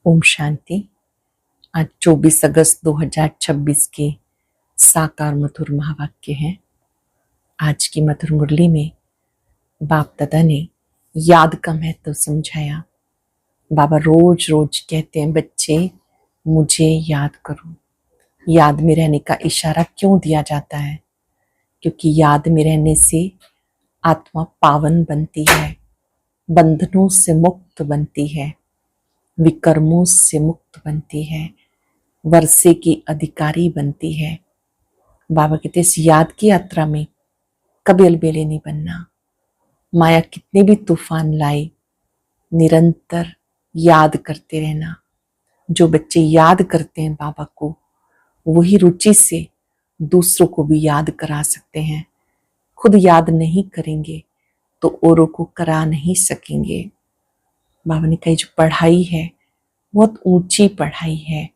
ओम शांति। आज 24 अगस्त 2026 के साकार मधुर महावाक्य हैं। आज की मधुर मुरली में बाप दादा ने याद का महत्व समझाया। बाबा रोज रोज कहते हैं, बच्चे मुझे याद करो। याद में रहने का इशारा क्यों दिया जाता है? क्योंकि याद में रहने से आत्मा पावन बनती है, बंधनों से मुक्त बनती है, विकर्मों से मुक्त बनती है, वर्षे की अधिकारी बनती है। बाबा कहते इस याद की यात्रा में कभी अलबेले नहीं बनना। माया कितने भी तूफान लाए, निरंतर याद करते रहना। जो बच्चे याद करते हैं बाबा को, वही रुचि से दूसरों को भी याद करा सकते हैं। खुद याद नहीं करेंगे तो औरों को करा नहीं सकेंगे। बाबा ने कही जो पढ़ाई है बहुत ऊंची पढ़ाई है,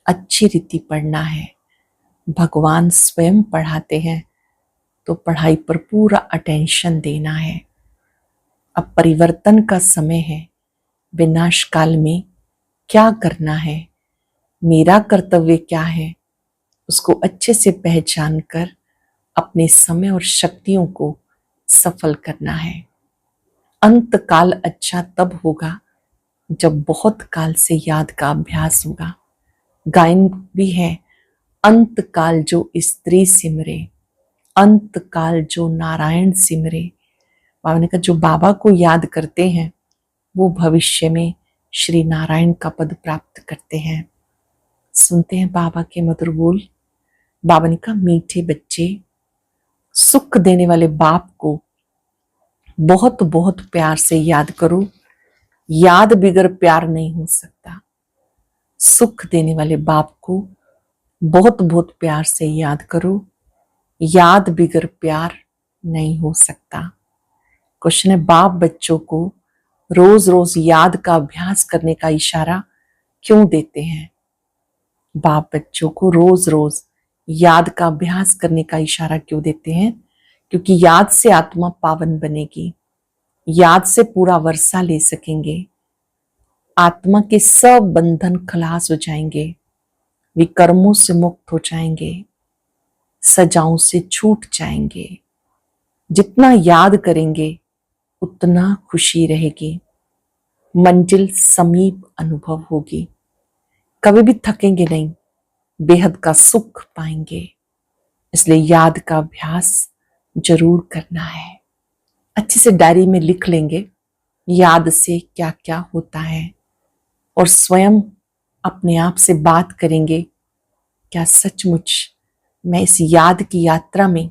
अच्छी रीति पढ़ना है। भगवान स्वयं पढ़ाते हैं तो पढ़ाई पर पूरा अटेंशन देना है। अब परिवर्तन का समय है। विनाश काल में क्या करना है, मेरा कर्तव्य क्या है, उसको अच्छे से पहचान कर अपने समय और शक्तियों को सफल करना है। अंत काल अच्छा तब होगा जब बहुत काल से याद का अभ्यास होगा। गायन भी है, अंत काल जो स्त्री सिमरे, अंत काल जो नारायण सिमरे। बाबा ने कहा जो बाबा को याद करते हैं वो भविष्य में श्री नारायण का पद प्राप्त करते हैं। सुनते हैं बाबा के मधुर बोल। बाबा ने कहा मीठे बच्चे, सुख देने वाले बाप को बहुत बहुत प्यार से याद करो। याद बिगर प्यार नहीं हो सकता। सुख देने वाले बाप को बहुत बहुत प्यार से याद करो। याद बिगर प्यार नहीं हो सकता। क्वेश्चन है, बाप बच्चों को रोज रोज याद का अभ्यास करने का इशारा क्यों देते हैं? बाप बच्चों को रोज रोज याद का अभ्यास करने का इशारा क्यों देते हैं? क्योंकि याद से आत्मा पावन बनेगी, याद से पूरा वर्षा ले सकेंगे, आत्मा के सब बंधन खलास हो जाएंगे, विकर्मों से मुक्त हो जाएंगे, सजाओं से छूट जाएंगे। जितना याद करेंगे उतना खुशी रहेगी, मंजिल समीप अनुभव होगी, कभी भी थकेंगे नहीं, बेहद का सुख पाएंगे। इसलिए याद का अभ्यास जरूर करना है। अच्छे से डायरी में लिख लेंगे याद से क्या क्या होता है, और स्वयं अपने आप से बात करेंगे, क्या सचमुच मैं इस याद की यात्रा में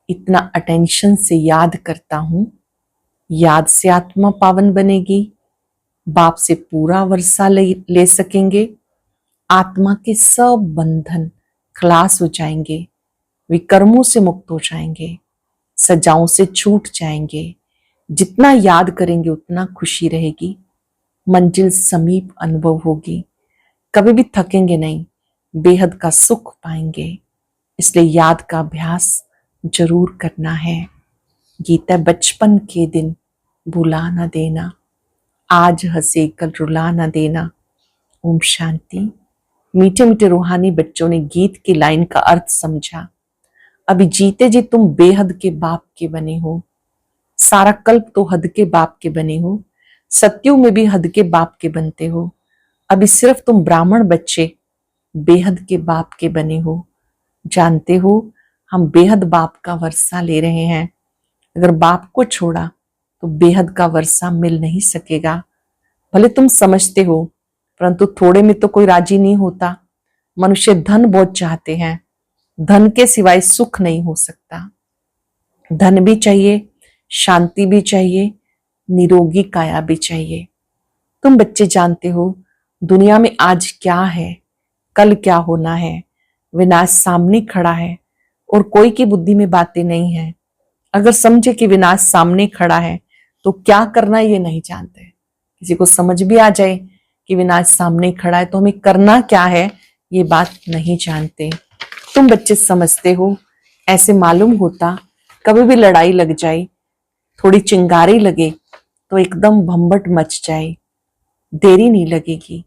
इतना अटेंशन से याद करता हूं? याद से आत्मा पावन बनेगी, बाप से पूरा वर्षा ले सकेंगे, आत्मा के सब बंधन खलास हो जाएंगे, विकर्मों से मुक्त हो जाएंगे, सजाओं से छूट जाएंगे। जितना याद करेंगे उतना खुशी रहेगी, मंजिल समीप अनुभव होगी, कभी भी थकेंगे नहीं, बेहद का सुख पाएंगे। इसलिए याद का अभ्यास जरूर करना है। गीता बचपन के दिन भुला न देना, आज हंसे कल रुला न देना। ओम शांति। मीठे मीठे रूहानी बच्चों ने गीत की लाइन का अर्थ समझा। अभी जीते जी तुम बेहद के बाप के बने हो। सारा कल्प तो हद के बाप के बने हो, सत्युग में भी हद के बाप के बनते हो। अभी सिर्फ तुम ब्राह्मण बच्चे बेहद के बाप के बने हो। जानते हो हम बेहद बाप का वर्षा ले रहे हैं। अगर बाप को छोड़ा तो बेहद का वर्षा मिल नहीं सकेगा। भले तुम समझते हो, परंतु थोड़े में तो कोई राजी नहीं होता। मनुष्य धन बहुत चाहते हैं, धन के सिवाय सुख नहीं हो सकता। धन भी चाहिए, शांति भी चाहिए, निरोगी काया भी चाहिए। तुम बच्चे जानते हो दुनिया में आज क्या है, कल क्या होना है। विनाश सामने खड़ा है और कोई की बुद्धि में बातें नहीं है। अगर समझे कि विनाश सामने खड़ा है तो क्या करना ये नहीं जानते। किसी को समझ भी आ जाए कि विनाश सामने खड़ा है तो हमें करना क्या है ये बात नहीं जानते। तुम बच्चे समझते हो, ऐसे मालूम होता कभी भी लड़ाई लग जाए, थोड़ी चिंगारी लगे तो एकदम भंबट मच जाए, देरी नहीं लगेगी।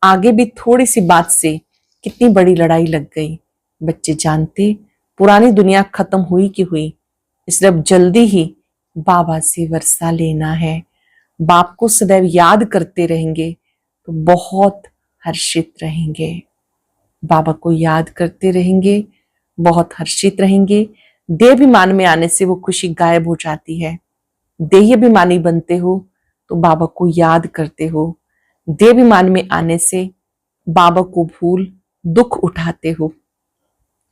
आगे भी थोड़ी सी बात से कितनी बड़ी लड़ाई लग गई। बच्चे जानते पुरानी दुनिया खत्म हुई कि हुई, इसलिए अब जल्दी ही बाबा से वर्षा लेना है। बाप को सदैव याद करते रहेंगे तो बहुत हर्षित रहेंगे। बाबा को याद करते रहेंगे, बहुत हर्षित रहेंगे। देहाभिमान में आने से वो खुशी गायब हो जाती है। देहाभिमानी बनते हो तो बाबा को याद करते हो। देहाभिमान में आने से बाबा को भूल दुख उठाते हो।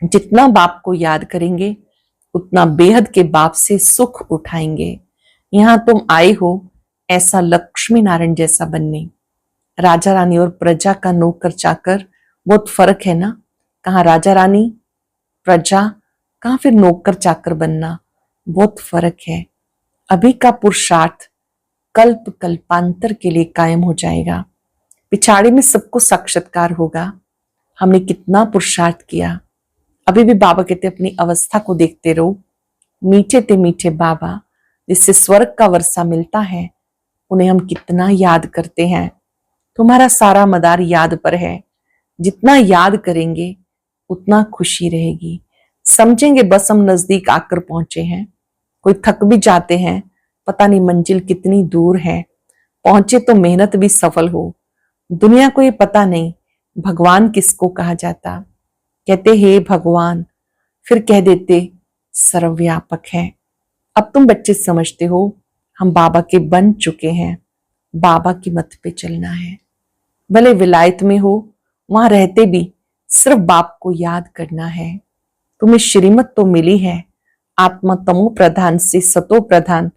जितना बाप को याद करेंगे उतना बेहद के बाप से सुख उठाएंगे। यहां तुम आए हो ऐसा लक्ष्मी नारायण जैसा बनने। राजा रानी और प्रजा का नौकर चाकर बहुत फर्क है ना। कहाँ राजा रानी प्रजा, कहाँ फिर नौकर चाकर बनना, बहुत फर्क है। अभी का पुरुषार्थ कल्प कल्पांतर के लिए कायम हो जाएगा। पिछाड़ी में सबको साक्षात्कार होगा। हमने कितना पुरुषार्थ किया। अभी भी बाबा कहते अपनी अवस्था को देखते रहो। मीठे ते मीठे बाबा जिससे स्वर्ग का वर्षा मिलता है, उन्हें हम कितना याद करते हैं। तुम्हारा सारा मदार याद पर है। जितना याद करेंगे उतना खुशी रहेगी। समझेंगे बस हम नजदीक आकर पहुंचे हैं। कोई थक भी जाते हैं, पता नहीं मंजिल कितनी दूर है। पहुंचे तो मेहनत भी सफल हो। दुनिया को ये पता नहीं भगवान किसको कहा जाता। कहते हे भगवान, फिर कह देते सर्वव्यापक है। अब तुम बच्चे समझते हो हम बाबा के बन चुके हैं। बाबा की मत पे चलना है। भले विलायत में हो, वहां रहते भी सिर्फ बाप को याद करना है। तुम्हें श्रीमत तो मिली है, आत्मा तमो प्रधान से सतो प्रधान,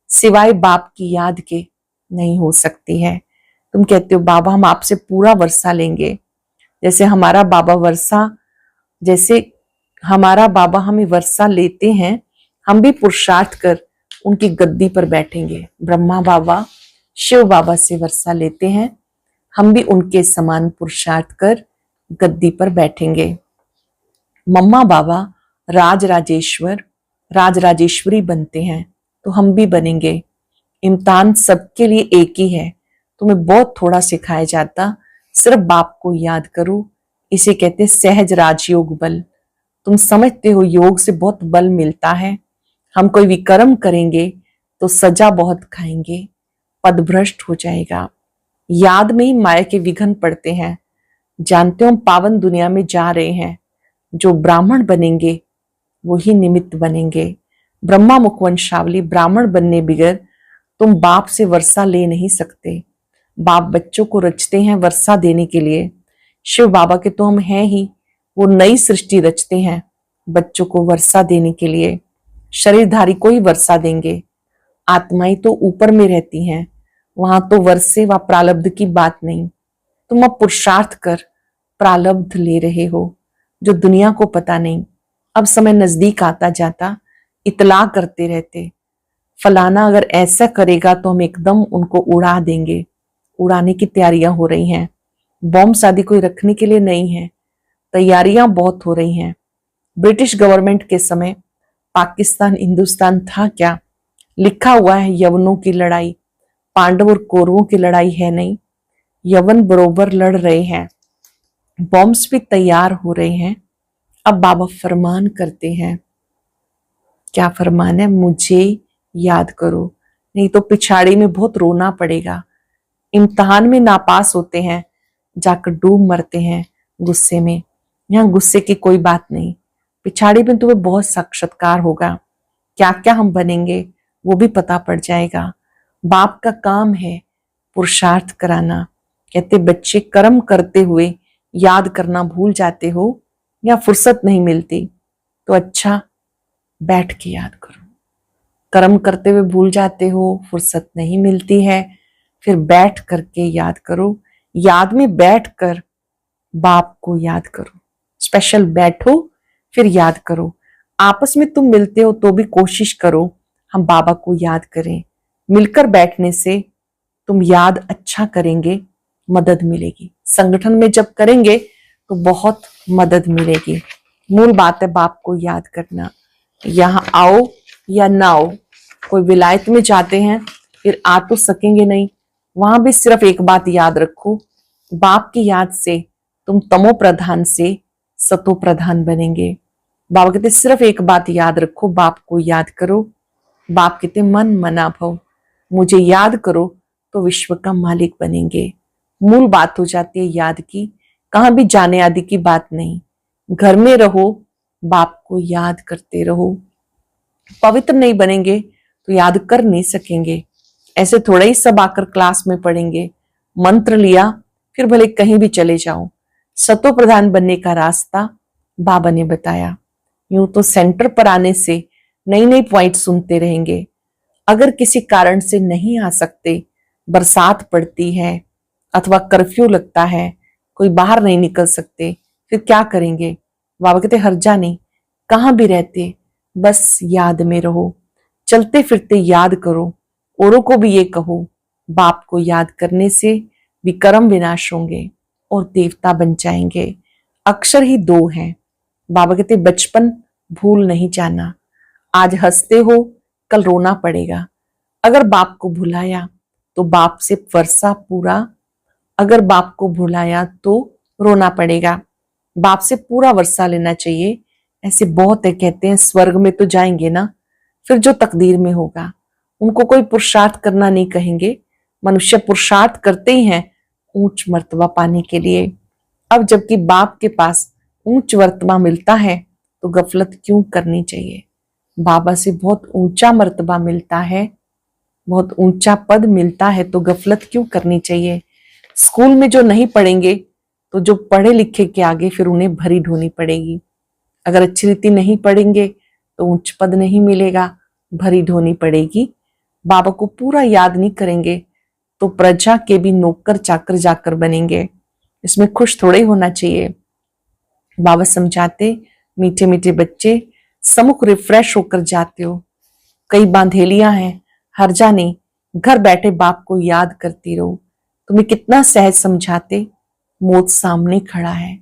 सिवाय बाप की याद के नहीं हो सकती है। तुम कहते हो बाबा हम आपसे पूरा वर्षा लेंगे। जैसे हमारा बाबा हमें वर्षा लेते हैं, हम भी पुरुषार्थ कर उनकी गद्दी पर बैठेंगे। ब्रह्मा बाबा शिव बाबा से वर्षा लेते हैं, हम भी उनके समान पुरुषार्थ कर गद्दी पर बैठेंगे। मम्मा बाबा राज राजेश्वरी बनते हैं तो हम भी बनेंगे। इम्तिहान सबके लिए एक ही है। तुम्हें बहुत थोड़ा सिखाया जाता, सिर्फ बाप को याद करो। इसे कहते सहज राजयोग बल। तुम समझते हो योग से बहुत बल मिलता है। हम कोई विकर्म करेंगे तो सजा बहुत खाएंगे, पदभ्रष्ट हो जाएगा। याद में ही माया के विघ्न पड़ते हैं। जानते हो हम पावन दुनिया में जा रहे हैं। जो ब्राह्मण बनेंगे वही निमित्त बनेंगे। ब्रह्मा मुखवंशावली ब्राह्मण बनने बगैर तुम बाप से वर्षा ले नहीं सकते। बाप बच्चों को रचते हैं वर्षा देने के लिए। शिव बाबा के तो हम हैं ही, वो नई सृष्टि रचते हैं बच्चों को वर्षा देने के लिए। शरीरधारी को ही वर्षा देंगे। आत्माएं तो ऊपर में रहती हैं, वहां तो वर्षे व प्रालब्ध की बात नहीं। तुम अब पुरुषार्थ कर प्रालब्ध ले रहे हो जो दुनिया को पता नहीं। अब समय नजदीक आता जाता इतला करते रहते, फलाना अगर ऐसा करेगा तो हम एकदम उनको उड़ा देंगे। उड़ाने की तैयारियां हो रही हैं। बॉम्ब शादी कोई रखने के लिए नहीं है, तैयारियां बहुत हो रही हैं। ब्रिटिश गवर्नमेंट के समय पाकिस्तान हिंदुस्तान था क्या? लिखा हुआ है यवनों की लड़ाई, पांडव और कौरवों की लड़ाई है नहीं। यवन बरोबर लड़ रहे हैं, बॉम्ब्स भी तैयार हो रहे हैं। अब बाबा फरमान करते हैं। क्या फरमान है? मुझे याद करो, नहीं तो पिछाड़ी में बहुत रोना पड़ेगा। इम्तिहान में नापास होते हैं, जाकर डूब मरते हैं गुस्से में। यहाँ गुस्से की कोई बात नहीं। पिछाड़ी में तुम्हें बहुत साक्षात्कार होगा। क्या क्या हम बनेंगे वो भी पता पड़ जाएगा। बाप का काम है पुरुषार्थ कराना। कहते बच्चे कर्म करते हुए याद करना भूल जाते हो या फुर्सत नहीं मिलती, तो अच्छा बैठ के याद करो। कर्म करते हुए भूल जाते हो, फुर्सत नहीं मिलती है, फिर बैठ करके याद करो। याद में बैठ कर बाप को याद करो। स्पेशल बैठो फिर याद करो। आपस में तुम मिलते हो तो भी कोशिश करो हम बाबा को याद करें। मिलकर बैठने से तुम याद अच्छा करेंगे, मदद मिलेगी। संगठन में जब करेंगे तो बहुत मदद मिलेगी। मूल बात है बाप को याद करना। यहाँ आओ या ना आओ, कोई विलायत में जाते हैं फिर आ तो सकेंगे नहीं, वहां भी सिर्फ एक बात याद रखो, बाप की याद से तुम तमो प्रधान से सतो प्रधान बनेंगे। बाबा कहते सिर्फ एक बात याद रखो, बाप को याद करो। बाप कहते मन मना भव, मुझे याद करो तो विश्व का मालिक बनेंगे। मूल बात हो जाती है याद की, कहां भी जाने आदि की बात नहीं। घर में रहो, बाप को याद करते रहो। पवित्र नहीं बनेंगे तो याद कर नहीं सकेंगे। ऐसे थोड़ा ही सब आकर क्लास में पढ़ेंगे, मंत्र लिया फिर भले कहीं भी चले जाओ। सतो प्रधान बनने का रास्ता बाबा ने बताया। यूं तो सेंटर पर आने से नई नई पॉइंट सुनते रहेंगे। अगर किसी कारण से नहीं आ सकते, बरसात पड़ती है अथवा कर्फ्यू लगता है, कोई बाहर नहीं निकल सकते, फिर क्या करेंगे? बाबा कहते हर्जा नहीं, कहां भी रहते बस याद में रहो। चलते फिरते याद करो, औरों को भी ये कहो, बाप को याद करने से विक्रम विनाश होंगे और देवता बन जाएंगे। अक्षर ही दो हैं। बाबा कहते बचपन भूल नहीं जाना। आज हंसते हो, कल रोना पड़ेगा। अगर बाप को भुलाया तो बाप से वर्षा पूरा, अगर बाप को भुलाया तो रोना पड़ेगा। बाप से पूरा वर्षा लेना चाहिए। ऐसे बहुत है, कहते हैं स्वर्ग में तो जाएंगे ना, फिर जो तकदीर में होगा। उनको कोई पुरुषार्थ करना नहीं कहेंगे। मनुष्य पुरुषार्थ करते ही हैं ऊंच मर्तबा पाने के लिए। अब जबकि बाप के पास ऊंच मर्तबा मिलता है तो गफलत क्यों करनी चाहिए? बाबा से बहुत ऊंचा मर्तबा मिलता है, बहुत ऊंचा पद मिलता है, तो गफलत क्यों करनी चाहिए? स्कूल में जो नहीं पढ़ेंगे तो जो पढ़े लिखे के आगे फिर उन्हें भरी ढोनी पड़ेगी। अगर अच्छी रीति नहीं पढ़ेंगे तो उच्च पद नहीं मिलेगा, भरी ढोनी पड़ेगी। बाबा को पूरा याद नहीं करेंगे तो प्रजा के भी नौकर चाकर जाकर बनेंगे। इसमें खुश थोड़े ही होना चाहिए। बाबा समझाते, मीठे मीठे बच्चे समुख रिफ्रेश होकर जाते हो, कई बांधेलियां हैं, हर्जा नहीं, घर बैठे बाप को याद करती रहो। तुम्हें कितना सहज समझाते, मौत सामने खड़ा है,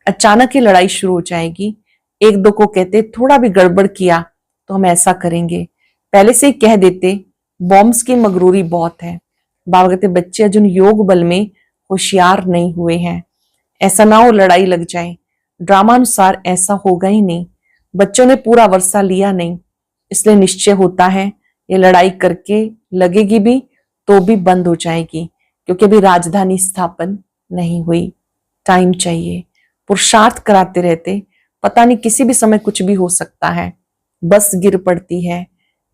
अचानक ही लड़ाई शुरू हो जाएगी। एक दो को कहते थोड़ा भी गड़बड़ किया तो हम ऐसा करेंगे, पहले से ही कह देते। बॉम्ब्स की मगरूरी बहुत है। बाबा कहते बच्चे अर्जुन योग बल में होशियार नहीं हुए हैं, ऐसा ना हो लड़ाई लग जाए। ड्रामा अनुसार ऐसा होगा ही नहीं। बच्चों ने पूरा वर्षा लिया नहीं, इसलिए निश्चय होता है ये लड़ाई करके लगेगी भी तो भी बंद हो जाएगी, क्योंकि अभी राजधानी स्थापन नहीं हुई। टाइम चाहिए। पुरुषार्थ कराते रहते, पता नहीं किसी भी समय कुछ भी हो सकता है। बस गिर पड़ती है,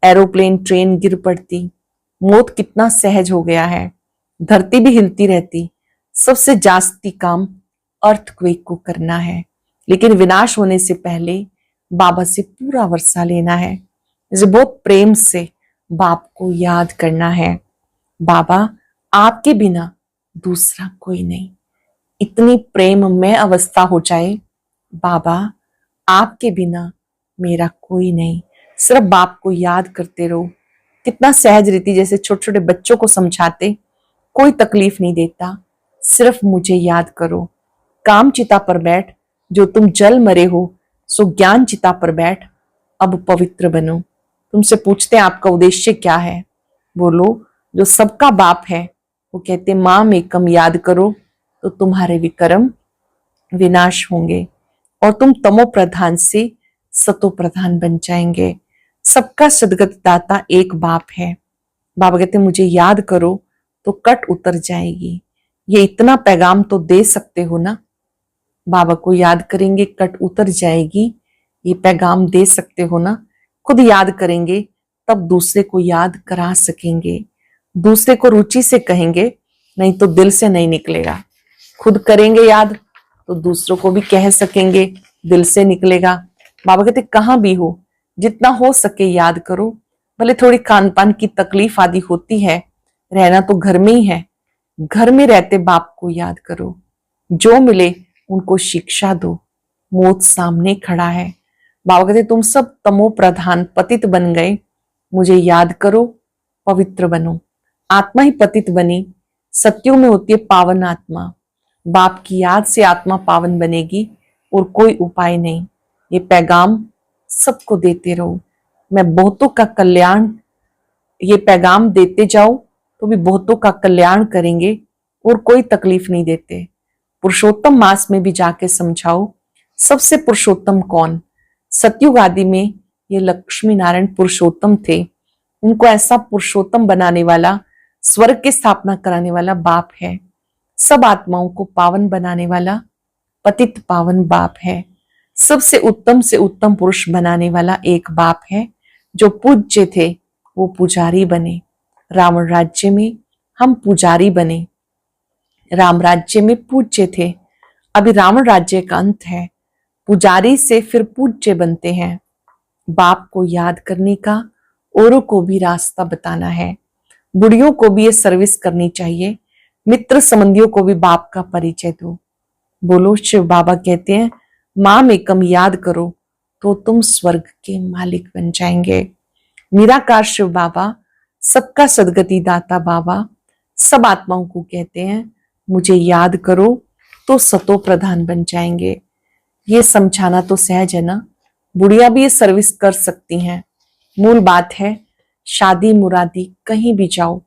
एरोप्लेन ट्रेन गिर पड़ती, मौत कितना सहज हो गया है। धरती भी हिलती रहती। सबसे जास्ती काम अर्थक्वेक को करना है, लेकिन विनाश होने से पहले बाबा से पूरा वर्षा लेना है। इसे बहुत प्रेम से बाप को याद करना है। बाबा आपके बिना दूसरा कोई नहीं। इतनी प्रेममय अवस्था हो जाए, बाबा आपके बिना मेरा कोई नहीं। सिर्फ बाप को याद करते रहो। कितना सहज रीति, जैसे छोटे छोटे बच्चों को समझाते, कोई तकलीफ नहीं देता, सिर्फ मुझे याद करो। काम चिता पर बैठ, जो तुम जल मरे हो सो ज्ञान चिता पर बैठ, अब पवित्र बनो। तुमसे पूछते हैं आपका उद्देश्य क्या है? बोलो जो सबका बाप है। वो कहते माम एकम याद करो तो तुम्हारे विक्रम विनाश होंगे और तुम तमो प्रधान से सतो प्रधान बन जाएंगे। सबका सदगत दाता एक बाप है। बाबा कहते मुझे याद करो तो कट उतर जाएगी। ये इतना पैगाम तो दे सकते हो ना, बाबा को याद करेंगे कट उतर जाएगी, ये पैगाम दे सकते हो ना। खुद याद करेंगे तब दूसरे को याद करा सकेंगे। दूसरे को रुचि से कहेंगे, नहीं तो दिल से नहीं निकलेगा। खुद करेंगे याद तो दूसरों को भी कह सकेंगे, दिल से निकलेगा। बाबा कहते कहां भी हो, जितना हो सके याद करो। भले थोड़ी खान पान की तकलीफ आदि होती है, रहना तो घर में ही है। घर में रहते बाप को याद करो। जो मिले उनको शिक्षा दो। मौत सामने खड़ा है। बाबा कहते तुम सब तमो प्रधान पतित बन गए, मुझे याद करो, पवित्र बनो। आत्मा ही पतित बनी, सत्युग में होती है पावन आत्मा। बाप की याद से आत्मा पावन बनेगी और कोई उपाय नहीं। ये पैगाम सबको देते रहो। मैं बहुतों का कल्याण, ये पैगाम देते जाओ तो भी बहुतों का कल्याण करेंगे और कोई तकलीफ नहीं देते। पुरुषोत्तम मास में भी जाके समझाओ सबसे पुरुषोत्तम कौन। सतयुग आदि में ये लक्ष्मी नारायण पुरुषोत्तम थे। उनको ऐसा पुरुषोत्तम बनाने वाला, स्वर्ग की स्थापना कराने वाला बाप है। सब आत्माओं को पावन बनाने वाला पतित पावन बाप है। सबसे उत्तम से उत्तम पुरुष बनाने वाला एक बाप है। जो पूज्य थे वो पुजारी बने। रावण राज्य में हम पुजारी बने, राम राज्य में पूज्य थे। अभी रावण राज्य का अंत है। पुजारी से फिर पूज्य बनते हैं। बाप को याद करने का, औरों को भी रास्ता बताना है। बुढ़ियों को भी ये सर्विस करनी चाहिए। मित्र संबंधियों को भी बाप का परिचय दो। बोलो शिव बाबा कहते हैं, माम एकम याद करो तो तुम स्वर्ग के मालिक बन जाएंगे। निराकार शिव बाबा, सबका सदगति दाता बाबा, सब आत्माओं को कहते हैं मुझे याद करो तो सतो प्रधान बन जाएंगे। ये समझाना तो सहज है ना। बुढ़िया भी ये सर्विस कर सकती हैं। मूल बात है, शादी मुरादी कहीं भी जाओ,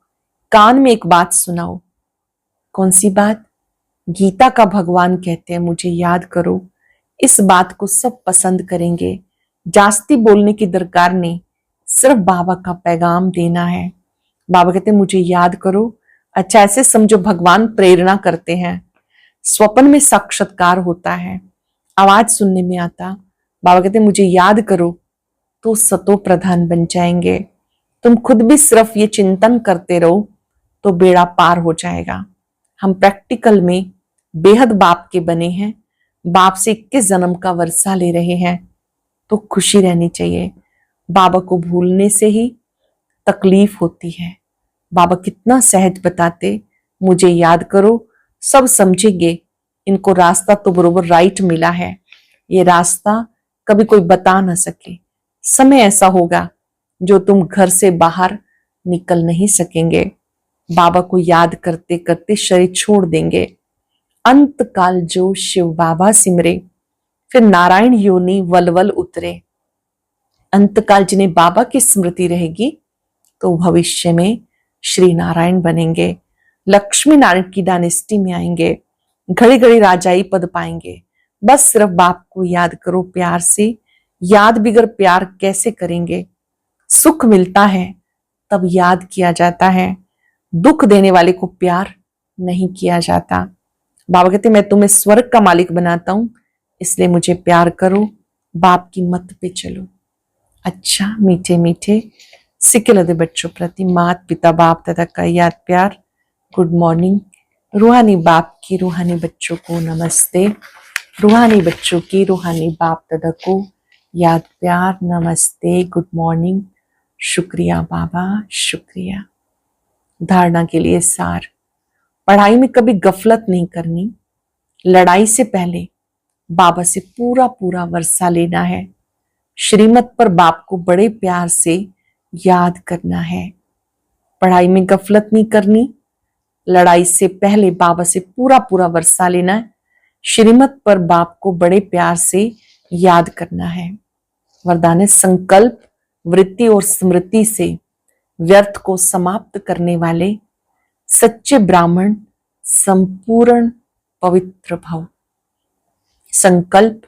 कान में एक बात सुनाओ। कौन सी बात? गीता का भगवान कहते हैं मुझे याद करो। इस बात को सब पसंद करेंगे। जास्ती बोलने की दरकार नहीं, सिर्फ बाबा का पैगाम देना है। बाबा कहते हैं मुझे याद करो। अच्छा, ऐसे समझो भगवान प्रेरणा करते हैं। स्वप्न में साक्षात्कार होता है, आवाज सुनने में आता। बाबा कहते हैं मुझे याद करो तो सतो प्रधान बन जाएंगे। तुम खुद भी सिर्फ ये चिंतन करते रहो तो बेड़ा पार हो जाएगा। हम प्रैक्टिकल में बेहद बाप के बने हैं। बाप से 21 जन्म का वर्षा ले रहे हैं तो खुशी रहनी चाहिए। बाबा को भूलने से ही तकलीफ होती है। बाबा कितना सहज बताते, मुझे याद करो, सब समझेंगे। इनको रास्ता तो बरोबर राइट मिला है। ये रास्ता कभी कोई बता ना सके। समय ऐसा होगा जो तुम घर से बाहर निकल नहीं सकेंगे। बाबा को याद करते करते शरीर छोड़ देंगे। अंत काल जो शिव बाबा सिमरे, फिर नारायण योनि वलवल उतरे। अंत काल जिन्हें बाबा की स्मृति रहेगी तो भविष्य में श्री नारायण बनेंगे। लक्ष्मी नारायण की डायनेस्टी में आएंगे। घड़ी घड़ी राजाई पद पाएंगे। बस सिर्फ बाप को याद करो प्यार से। याद बिगर प्यार कैसे करेंगे? सुख मिलता है तब याद किया जाता है। दुख देने वाले को प्यार नहीं किया जाता। बाबा कहते मैं तुम्हें स्वर्ग का मालिक बनाता हूं, इसलिए मुझे प्यार करो, बाप की मत पे चलो। अच्छा, मीठे मीठे सिक्के लदे बच्चों प्रति मात पिता बाप दादा का याद प्यार। Good morning. रूहानी बाप की रूहानी बच्चों को नमस्ते। रूहानी बच्चों की रूहानी बाप दादा को याद प्यार नमस्ते। Good morning. शुक्रिया बाबा, शुक्रिया। धारणा के लिए सार। पढ़ाई में कभी गफलत नहीं करनी। लड़ाई से पहले बाबा से पूरा पूरा वर्षा लेना है। श्रीमत पर बाप को बड़े प्यार से याद करना है। पढ़ाई में गफलत नहीं करनी। लड़ाई से पहले बाबा से पूरा पूरा वर्षा लेना है। श्रीमत पर बाप को बड़े प्यार से याद करना है। वरदान है, संकल्प, वृत्ति और स्मृति से व्यर्थ को समाप्त करने वाले सच्चे ब्राह्मण संपूर्ण पवित्र भव। संकल्प,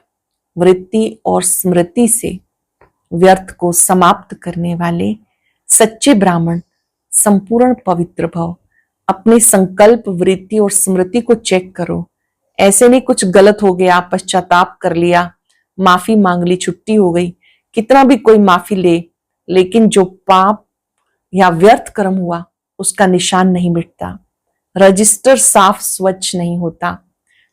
वृत्ति और स्मृति से व्यर्थ को समाप्त करने वाले सच्चे ब्राह्मण संपूर्ण पवित्र भव। अपने संकल्प, वृत्ति और स्मृति को चेक करो। ऐसे नहीं कुछ गलत हो गया, पश्चाताप कर लिया, माफी मांग ली, छुट्टी हो गई। कितना भी कोई माफी ले, लेकिन जो पाप या व्यर्थ कर्म हुआ उसका निशान नहीं मिटता। रजिस्टर साफ स्वच्छ नहीं होता।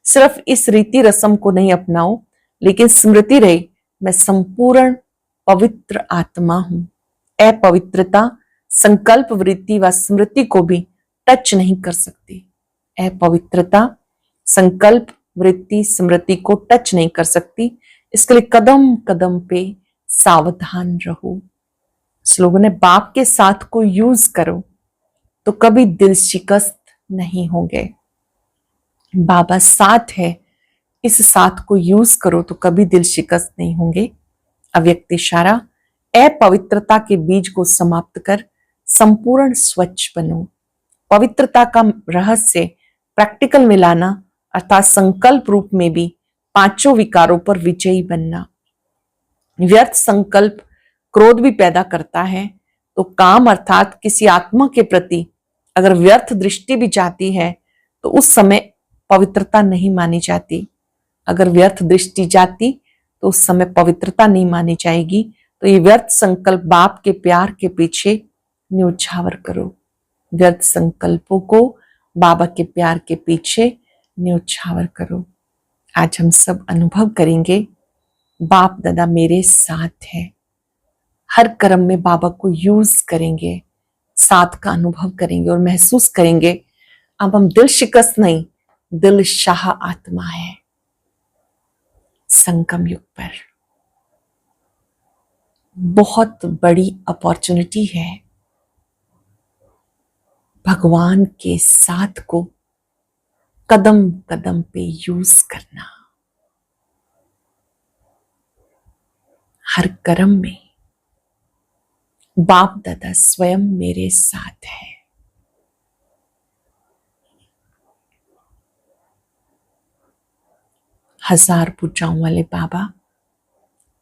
सिर्फ इस रीति रस्म को नहीं अपनाओ, लेकिन स्मृति रहे मैं संपूर्ण पवित्र आत्मा हूं। अपवित्रता संकल्प, वृत्ति व स्मृति को भी टच नहीं कर सकती। अपवित्रता संकल्प, वृत्ति, स्मृति को टच नहीं कर सकती। इसके लिए कदम कदम पे सावधान रहो। स्लोगन है, बाप के साथ को यूज करो तो कभी दिल शिकस्त नहीं होंगे। बाबा साथ है, इस साथ को यूज करो तो कभी दिल शिकस्त नहीं होंगे। अव्यक्त इशारा, अपवित्रता के बीज को समाप्त कर संपूर्ण स्वच्छ बनो। पवित्रता का रहस्य प्रैक्टिकल में लाना अर्थात संकल्प रूप में भी पांचों विकारों पर विजयी बनना। व्यर्थ संकल्प क्रोध भी पैदा करता है, तो काम अर्थात किसी आत्मा के प्रति अगर व्यर्थ दृष्टि भी जाती है तो उस समय पवित्रता नहीं मानी जाती। अगर व्यर्थ दृष्टि जाती तो उस समय पवित्रता नहीं मानी जाएगी। तो ये व्यर्थ संकल्प बाप के प्यार के पीछे न्योछावर करो। व्यर्थ संकल्पों को बाबा के प्यार के पीछे न्योछावर करो। आज हम सब अनुभव करेंगे बाप दादा मेरे साथ है। हर कर्म में बाबा को यूज करेंगे, साथ का अनुभव करेंगे और महसूस करेंगे अब हम दिल शिकस्त नहीं, दिल शाह आत्मा है। संगम युग पर बहुत बड़ी अपॉर्चुनिटी है भगवान के साथ को कदम कदम पे यूज करना। हर कर्म में बाप दादा स्वयं मेरे साथ है। हजार पूजाओं वाले बाबा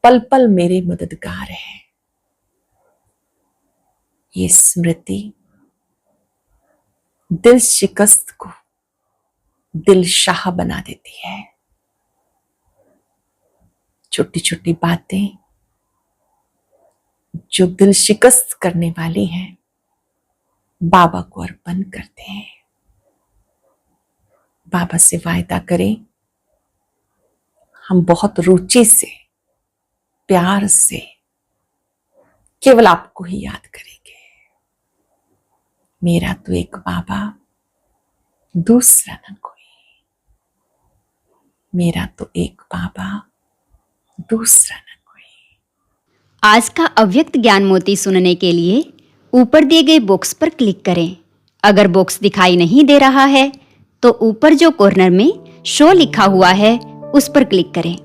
पल पल मेरे मददगार है। ये स्मृति दिल शिकस्त को दिल शाह बना देती है। छोटी छोटी बातें जो दिल शिकस्त करने वाली हैं बाबा को अर्पण करते हैं। बाबा से वायदा करें हम बहुत रुचि से प्यार से केवल आपको ही याद करेंगे। मेरा तो एक बाबा दूसरा न कोई, मेरा तो एक बाबा दूसरा न कोई। आज का अव्यक्त ज्ञान मोती सुनने के लिए ऊपर दिए गए बॉक्स पर क्लिक करें। अगर बॉक्स दिखाई नहीं दे रहा है तो ऊपर जो कॉर्नर में शो लिखा हुआ है उस पर क्लिक करें।